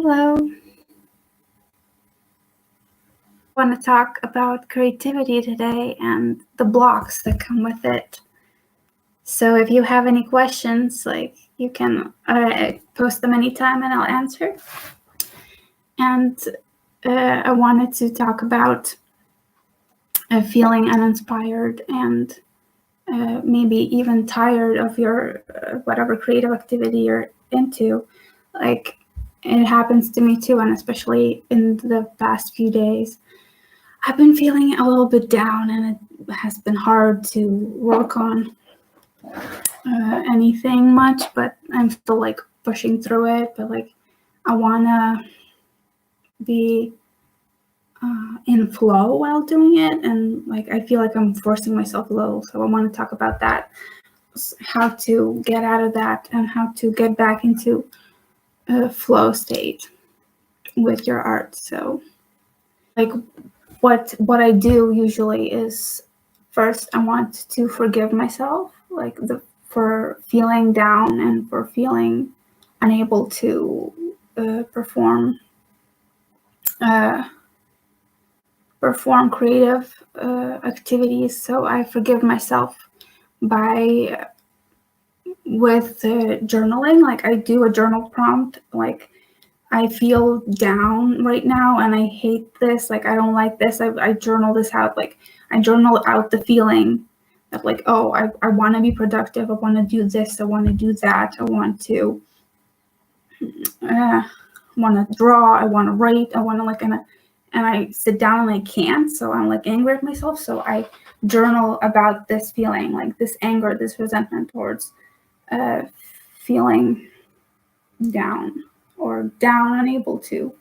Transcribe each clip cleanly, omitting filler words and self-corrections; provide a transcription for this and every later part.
Hello. I want to talk about creativity today and the blocks that come with it. So if you have any questions, you can post them anytime and I'll answer. And I wanted to talk about feeling uninspired and maybe even tired of your whatever creative activity you're into. Like it happens to me too, and especially in the past few days. I've been feeling a little bit down, and it has been hard to work on anything much, but I'm still pushing through it. But I want to be in flow while doing it, and I feel like I'm forcing myself a little. So I want to talk about that, how to get out of that, and how to get back into a flow state with your art. So what I do usually is, first I want to forgive myself, for feeling down and for feeling unable to perform creative activities. So I forgive myself with journaling. I do a journal prompt, I feel down right now and I hate this. I don't like this. I journal this out. I journal out the feeling of I want to be productive. I want to do this. I want to do that. I want to draw. I want to write. I want to and I sit down and I can't. So I'm angry at myself. So I journal about this feeling, this anger, this resentment towards feeling down. Or down, unable to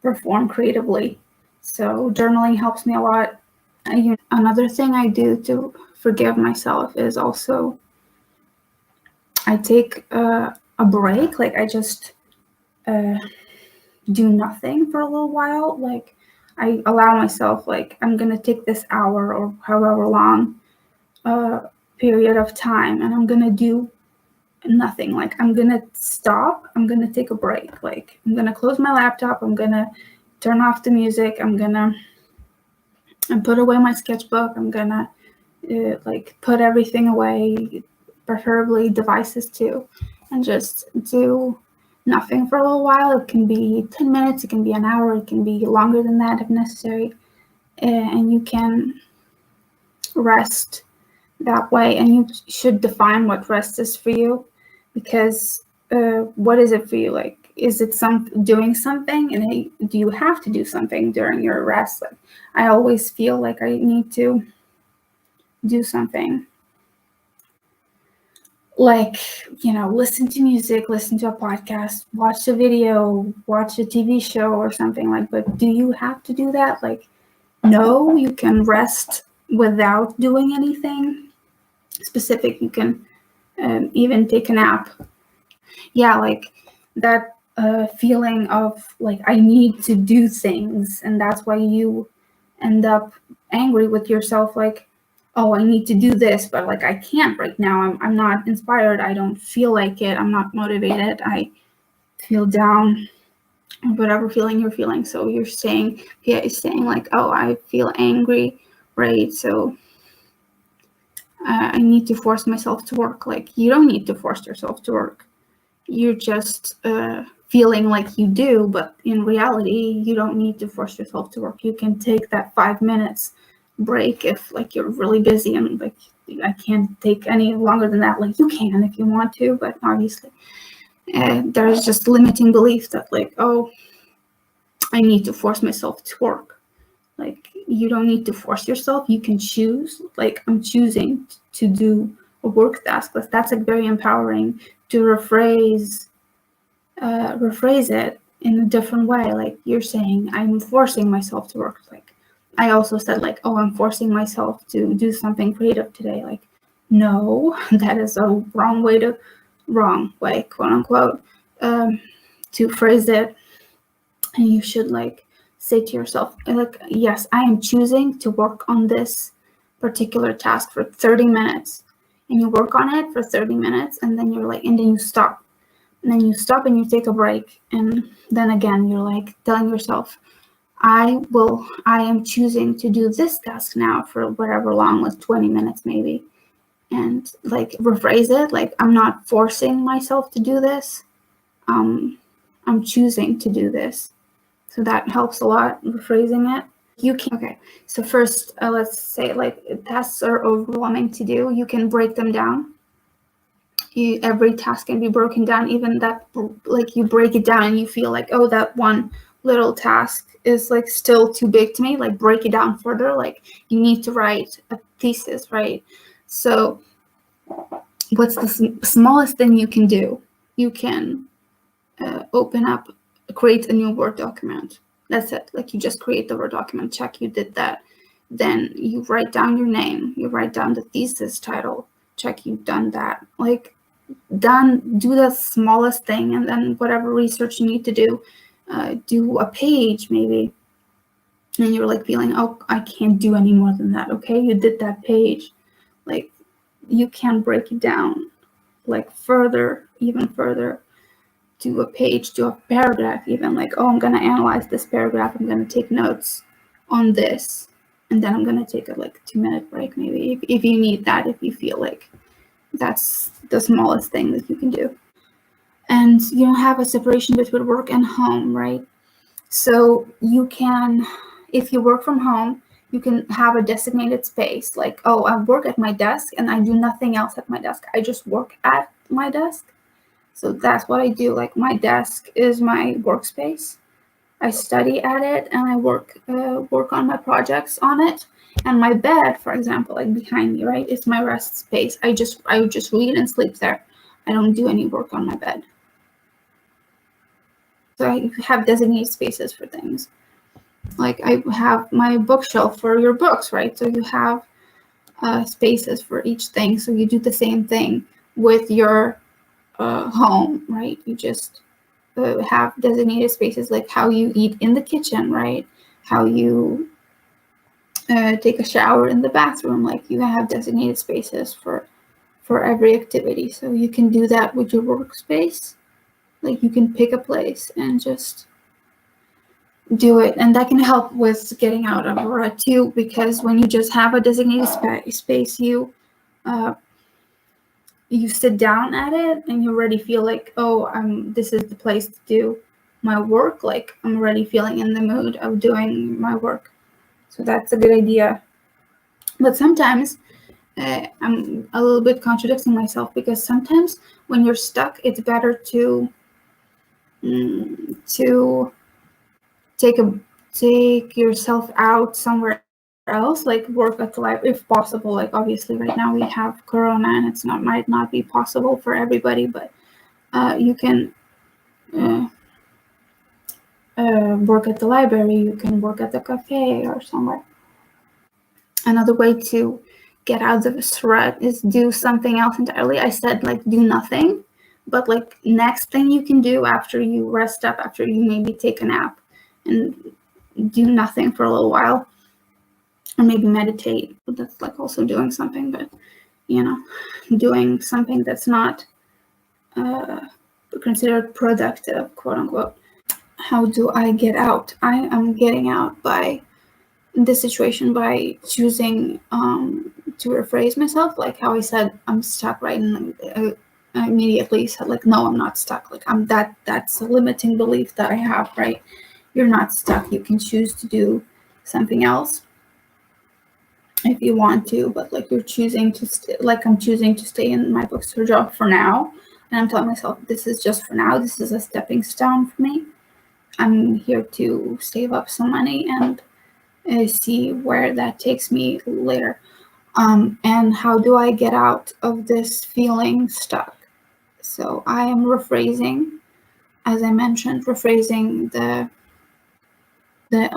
perform creatively. So journaling helps me a lot. Another thing I do to forgive myself is also I take a break. I just do nothing for a little while. I allow myself, I'm gonna take this hour or however long period of time, and I'm gonna do nothing. I'm gonna stop. I'm gonna take a break. I'm gonna close my laptop. I'm gonna turn off the music. I'm gonna put away my sketchbook. I'm gonna put everything away, preferably devices too, and just do nothing for a little while. It can be 10 minutes. It can be an hour. It can be longer than that if necessary. And you can rest that way, and you should define what rest is for you, because what is it for you? Is it doing something, and do you have to do something during your rest? I always feel like I need to do something, listen to music, listen to a podcast, watch a video, watch a TV show or something. But do you have to do that? No, you can rest without doing anything specific. You can even take a nap. Yeah, that feeling of I need to do things, and that's why you end up angry with yourself. Oh, I need to do this, but I can't right now. I'm not inspired. I don't feel like it. I'm not motivated. I feel down, whatever feeling you're feeling. So you're saying, oh, I feel angry, right? So I need to force myself to work. You don't need to force yourself to work. You're just feeling like you do, but in reality, you don't need to force yourself to work. You can take that 5 minutes break if you're really busy, and I can't take any longer than that. You can if you want to, but obviously there's just limiting belief that oh, I need to force myself to work. You don't need to force yourself. You can choose. I'm choosing to do a work task. That's very empowering to rephrase it in a different way. You're saying, I'm forcing myself to work. I also said oh, I'm forcing myself to do something creative today. No, that is a wrong way, quote unquote, to phrase it. And you should say to yourself, yes, I am choosing to work on this particular task for 30 minutes. And you work on it for 30 minutes, and then you're and then you stop. And then you stop and you take a break. And then again, you're like telling yourself, I am choosing to do this task now for whatever long, like 20 minutes maybe. And like rephrase it, like I'm not forcing myself to do this. I'm choosing to do this. So that helps a lot, rephrasing it. Okay, so first, let's say like tasks are overwhelming to do. You can break them down. Every task can be broken down, even that, like you break it down and you feel like, oh, that one little task is like still too big to me, like break it down further. Like you need to write a thesis, right? So what's the smallest thing you can do? You can create a new Word document. That's it. Like you just create the Word document, check you did that. Then you write down your name, you write down the thesis title, check you've done that. Like do the smallest thing, and then whatever research you need to do a page maybe. And you're like feeling, oh, I can't do any more than that. Okay, you did that page. Like you can break it down like even further, to a page, to a paragraph even, like, oh, I'm going to analyze this paragraph, I'm going to take notes on this, and then I'm going to take a like 2-minute break maybe, if you need that, if you feel like that's the smallest thing that you can do. And you don't have a separation between work and home, right? So you can, if you work from home, you can have a designated space, like, oh, I work at my desk and I do nothing else at my desk, I just work at my desk. So that's what I do. Like my desk is my workspace. I study at it and I work on my projects on it. And my bed, for example, like behind me, right, is my rest space. I just read and sleep there. I don't do any work on my bed. So I have designated spaces for things. Like I have my bookshelf for your books, right? So you have spaces for each thing. So you do the same thing with your home, right? You just have designated spaces, like how you eat in the kitchen, right? How you take a shower in the bathroom. Like you have designated spaces for every activity. So you can do that with your workspace. Like you can pick a place and just do it, and that can help with getting out of a rut too, because when you just have a designated space, you sit down at it and you already feel like, oh, this is the place to do my work. Like I'm already feeling in the mood of doing my work. So that's a good idea. But sometimes I'm a little bit contradicting myself, because sometimes when you're stuck, it's better to take yourself out somewhere else, like work at the library if possible. Like obviously right now we have corona and it's might not be possible for everybody, but you can work at the library, you can work at the cafe or somewhere. Another way to get out of this rut is do something else entirely. I said like do nothing, but like next thing you can do after you rest up, after you maybe take a nap, and do nothing for a little while, or maybe meditate. That's like also doing something, but doing something that's not considered productive, quote unquote. How do I get out? I am getting out by this situation by choosing to rephrase myself, like how I said I'm stuck, right? And I immediately said like, no, I'm not stuck. Like that's a limiting belief that I have, right? You're not stuck. You can choose to do something else if you want to, but like you're choosing to I'm choosing to stay in my bookstore job for now, and I'm telling myself this is just for now. This is a stepping stone for me. I'm here to save up some money and see where that takes me later. And how do I get out of this feeling stuck? So I am rephrasing, as I mentioned, the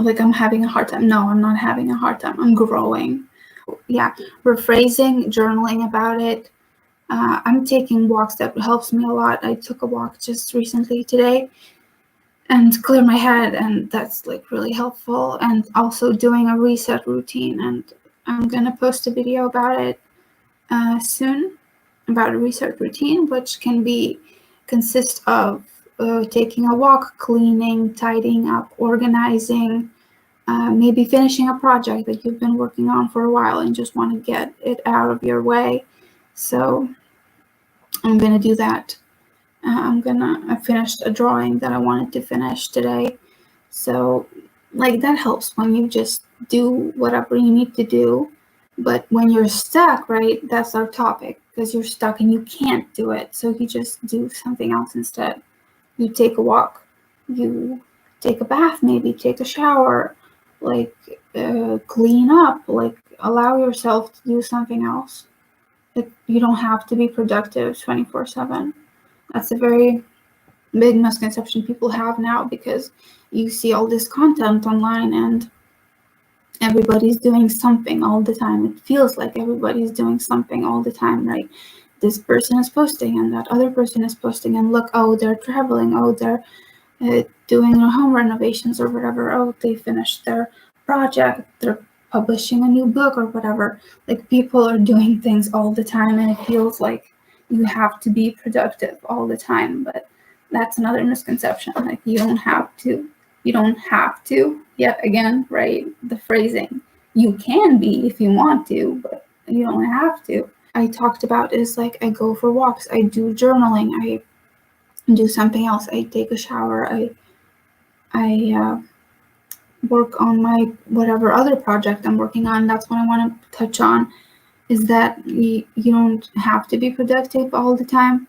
like I'm having a hard time. No, I'm not having a hard time. I'm growing. Yeah, rephrasing, journaling about it. I'm taking walks. That helps me a lot. I took a walk just recently today and clear my head, and that's like really helpful. And also doing a reset routine, and I'm gonna post a video about it soon, about a reset routine, which can be consist of taking a walk, cleaning, tidying up, organizing, maybe finishing a project that you've been working on for a while and just want to get it out of your way. So I'm going to do that. I finished a drawing that I wanted to finish today. So like that helps when you just do whatever you need to do. But when you're stuck, right, that's our topic, because you're stuck and you can't do it. So you just do something else instead. You take a walk, you take a bath, maybe take a shower, like clean up, like allow yourself to do something else. You don't have to be productive 24/7. That's a very big misconception people have now, because you see all this content online and everybody's doing something all the time. It feels like everybody's doing something all the time, right? This person is posting and that other person is posting, and look, oh, they're traveling, oh, they're doing their home renovations or whatever, oh, they finished their project, they're publishing a new book or whatever. Like, people are doing things all the time, and it feels like you have to be productive all the time. But that's another misconception. Like, you don't have to. Yet again, right? The phrasing. You can be if you want to, but you don't have to. I talked about is like, I go for walks, I do journaling, I do something else, I take a shower, I work on my whatever other project I'm working on. That's what I want to touch on, is that you don't have to be productive all the time.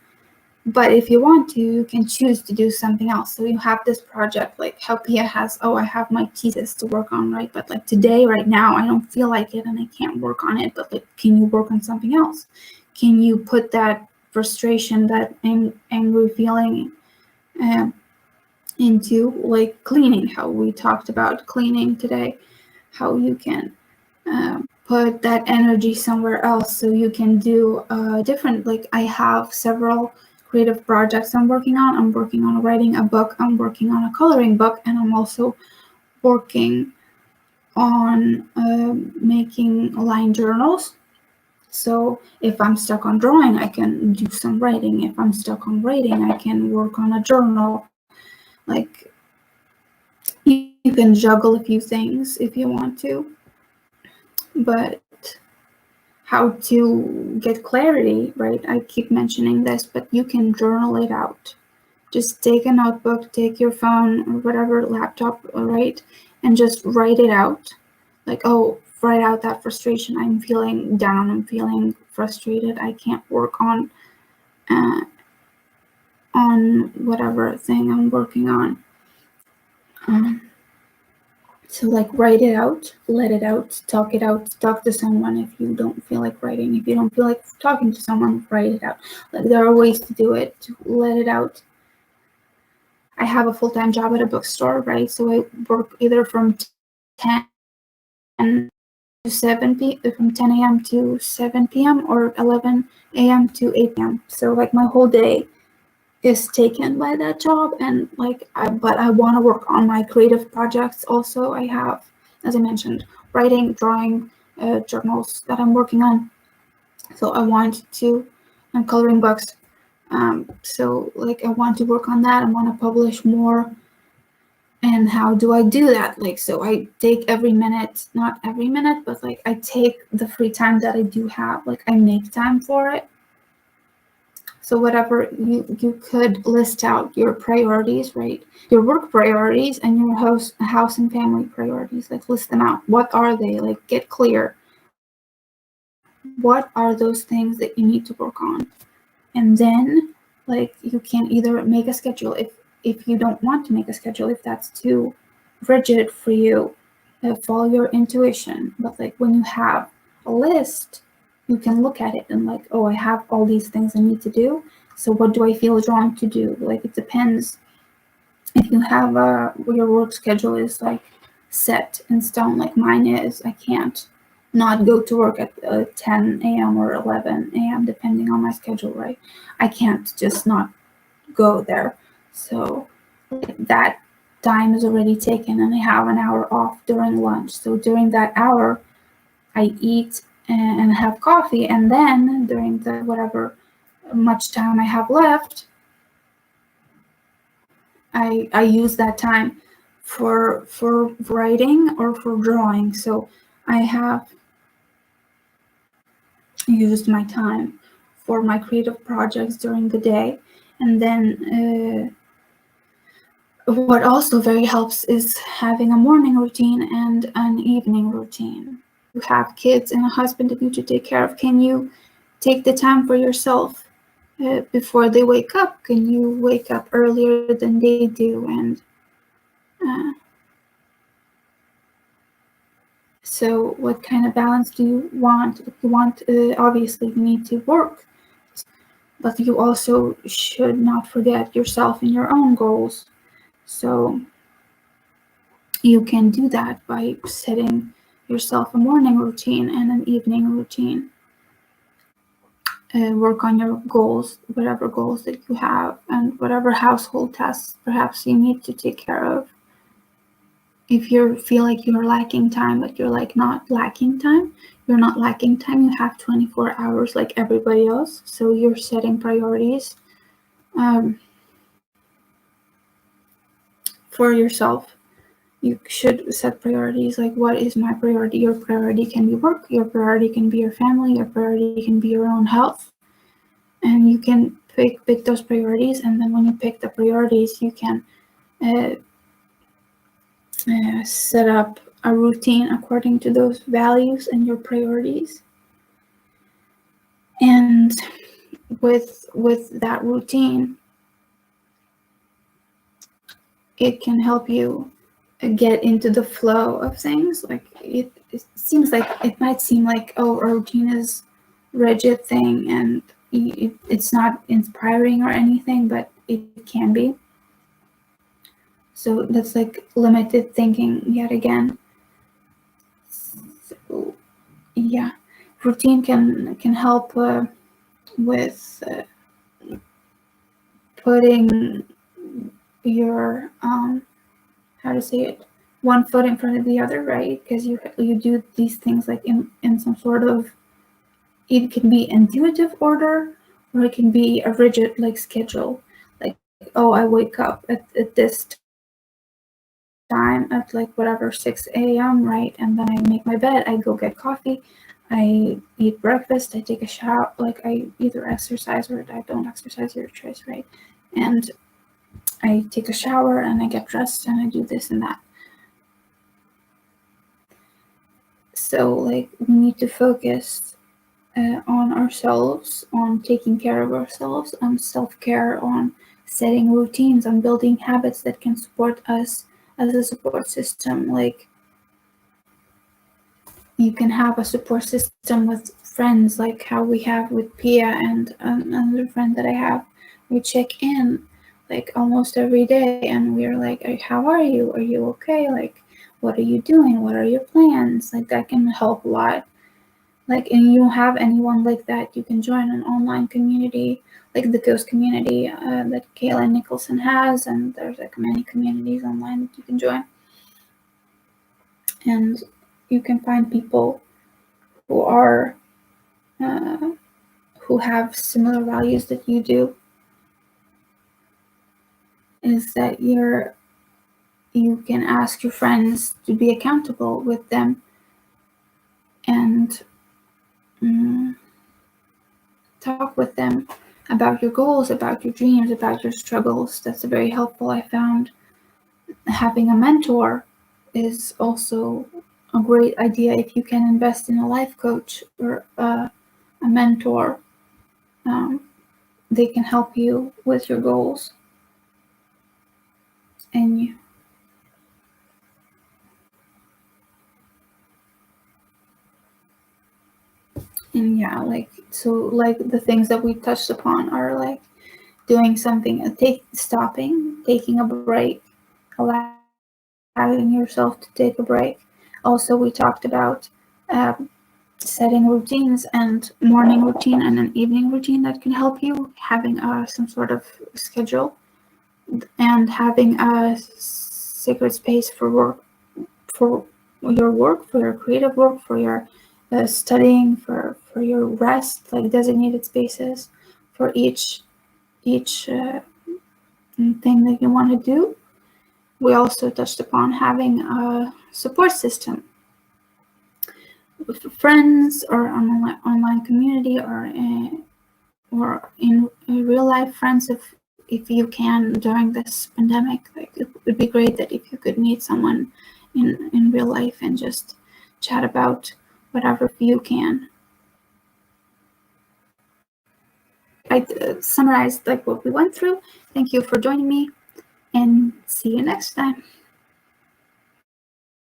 But if you want to, you can choose to do something else. So you have this project, like how Pia has, I have my thesis to work on, right? But like today, right now, I don't feel like it and I can't work on it. But like, can you work on something else? Can you put that frustration, that angry feeling into like cleaning, how we talked about cleaning today, how you can put that energy somewhere else so you can do different. Like, I have several creative projects I'm working on. I'm working on writing a book, I'm working on a coloring book, and I'm also working on making line journals. So if I'm stuck on drawing, I can do some writing. If I'm stuck on writing, I can work on a journal. Like, you can juggle a few things if you want to. But how to get clarity, right? I keep mentioning this, but you can journal it out. Just take a notebook, take your phone or whatever, laptop, right? And just write it out. Like, oh, write out that frustration. I'm feeling down, I'm feeling frustrated, I can't work on whatever thing I'm working on. So like, write it out, let it out, talk talk to someone if you don't feel like writing. If you don't feel like talking to someone, write it out. Like, there are ways to do it, to let it out. I have a full-time job at a bookstore, right? So I work either from 10 to 7 p.m. from 10 a.m. to 7 p.m. or 11 a.m. to 8 p.m. So like, my whole day is taken by that job. And like, but I want to work on my creative projects also. I have, as I mentioned, writing, drawing, journals that I'm working on. So I want to, and coloring books. So like, I want to work on that. I want to publish more. And how do I do that? Like, so I take every minute, not every minute, but like, I take the free time that I do have. Like, I make time for it. So whatever you could list out your priorities, right? Your work priorities and your house and family priorities. Like, list them out. What are they? Like, get clear. What are those things that you need to work on? And then, like, you can either make a schedule. If you don't want to make a schedule, if that's too rigid for you, follow your intuition. But like, when you have a list, you can look at it and like, oh, I have all these things I need to do. So what do I feel drawn to do? Like, it depends. If you have your work schedule is like set in stone, like mine is, I can't not go to work at 10 a.m. or 11 a.m. depending on my schedule, right? I can't just not go there. So that time is already taken, and I have an hour off during lunch. So during that hour, I eat and have coffee, and then during the whatever much time I have left, I use that time for writing or for drawing. So I have used my time for my creative projects during the day. And then what also very helps is having a morning routine and an evening routine. You have kids and a husband that you need to take care of. Can you take the time for yourself before they wake up? Can you wake up earlier than they do? And uh, so what kind of balance do you want? If you want, obviously, you need to work, but you also should not forget yourself and your own goals. So you can do that by setting yourself a morning routine and an evening routine. Work on your goals, whatever goals that you have, and whatever household tasks perhaps you need to take care of. If you feel like you're lacking time, but you're like not lacking time, you're not lacking time. You have 24 hours like everybody else. So you're setting priorities for yourself. You should set priorities like, what is my priority? Your priority can be work, your priority can be your family, your priority can be your own health. And you can pick those priorities. And then when you pick the priorities, you can set up a routine according to those values and your priorities. And with that routine, it can help you get into the flow of things. Like it seems like, it might seem like, oh, a routine is rigid thing and it's not inspiring or anything, but it can be. So that's like limited thinking yet again. So yeah, routine can help with putting your how to say it, one foot in front of the other, right? Because you do these things like in some sort of, it can be intuitive order, or it can be a rigid like schedule. Like, oh, I wake up at this time at like whatever 6 a.m., right? And then I make my bed, I go get coffee, I eat breakfast, I take a shower, like I either exercise or I don't exercise, your choice, right? And I take a shower and I get dressed and I do this and that. So like we need to focus on ourselves, on taking care of ourselves, on self-care, on setting routines, on building habits that can support us as a support system. Like you can have a support system with friends, like how we have with Pia and another friend that I have. We check in like almost every day and we're like, how are you? Are you okay? Like, what are you doing? What are your plans? Like that can help a lot. Like, and you don't have anyone like that, you can join an online community, like the Ghost community that Kayla Nicholson has, and there's like many communities online that you can join. And you can find people who are who have similar values that you do. Is that you can ask your friends to be accountable with them and talk with them about your goals, about your dreams, about your struggles. That's very helpful, I found. Having a mentor is also a great idea if you can invest in a life coach or a mentor. They can help you with your goals. And yeah, like, so like the things that we touched upon are like doing something, taking a break, allowing yourself to take a break. Also, we talked about setting routines and morning routine and an evening routine that can help you, having some sort of schedule and having a sacred space for work, for your work, for your creative work, for your studying, for your rest, like designated spaces for each thing that you want to do. We also touched upon having a support system with friends or an online community, or in real life friends, if you can during this pandemic. Like, it would be great that if you could meet someone in real life and just chat about whatever you can. I summarized like what we went through. Thank you for joining me, and see you next time.